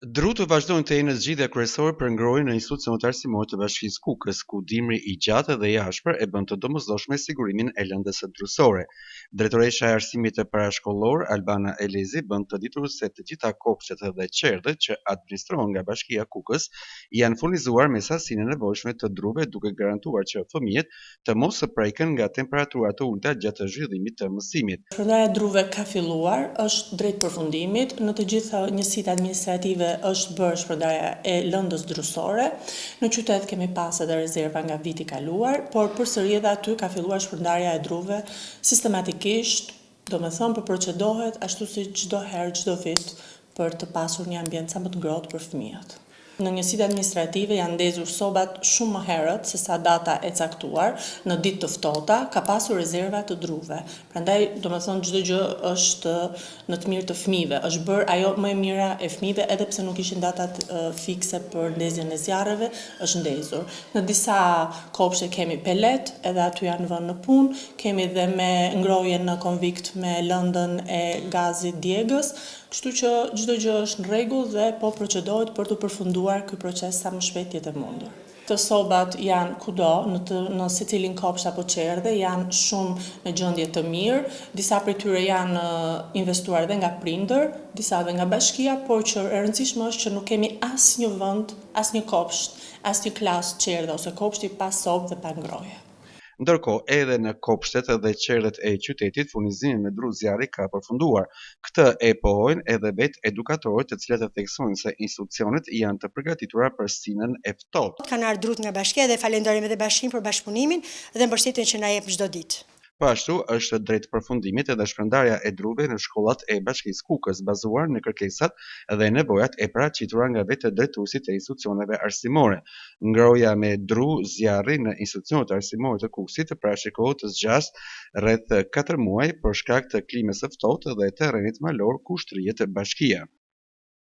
Dru të vazhdojnë të jenë zgjidhja kryesore për ngrohjen e institucionit arsimor të Bashkisë Kukës, ku dimri i gjatë dhe i ashpër e bën të domosdoshme sigurimin e lëndës së drusore. Drejtoresha e arsimit të parashkollor Albana Elezi bën të ditur se të gjitha kopshtet dhe qerdhet që administrohen nga Bashkia Kukës janë furnizuar me sasinë e nevojshme të druve, duke garantuar që fëmijët të mos preken nga temperaturat e ulta gjatë zhvillimit të mësimit. Shpërndarja e druve ka filluar, është drejt përfundimit, në të gjitha njësitë administrative është bërë shpërndarja e lëndës drusore. Në qytet kemi pas edhe rezerva nga viti kaluar, por përsëri edhe aty ka filluar shpërndarja e druve sistematikisht, domethënë procedohet ashtu si çdo herë, çdo vit, për të pasur një ambient sa më të ngrohtë për fëmijët. Në njësitë administrative janë ndezur sobat shumë më herët se sa data e caktuar, në ditë të ftohta ka pasur rezerva të druve. Prandaj, domethënë çdo gjë është në të mirë të fëmijëve, është bërë ajo më e mira e fëmijëve, edhe pse nuk ishin datat fikse për ndezjen e zjarreve, është ndezur. Në disa kopshte kemi pelet, edhe aty janë vënë në punë, kemi dhe me ngrohje në konvikt me lëndën e gazit djegës, kështu që çdo gjë është në rregull dhe po procedohet për të përfunduar ky proces sa më shpejt jetë e mundur. Të sobat janë kudo, në secilin kopsht apo qerdhe, janë shumë në gjendje të mirë, disa prej tyre janë investuar dhe nga prindër, disa dhe nga bashkia, por që e rëndësishme është që nuk kemi asnjë vend, asnjë kopsht, asnjë klasë qerdhe ose kopshti pa sobë dhe pa ngrohje. Ndërkohë, edhe në kopshtet dhe qerdhet e qytetit, furnizimi me dru zjarri ka përfunduar. Këtë e pohojnë edhe vetë edukatorët, të cilët e theksojnë se institucionet janë të përgatitura për sinën e ftohtë. Kanë ardhur drut nga bashkia dhe falenderojmë edhe bashkinë për bashkëpunimin dhe mbështetjen që na jep çdo ditë. Po ashtu është drejt përfundimit edhe shpërndarja e druve në shkollat e Bashkisë Kukës, bazuar në kërkesat dhe nevojat e paraqitura nga vetë drejtuesit e institucioneve arsimore. Ngrohja me dru zjarri në institucionet arsimore të Kusit parashikohet të zgjasë rreth 4 muaj për shkak të klimës së ftohtë dhe terrenit malor ku shtrihet bashkia.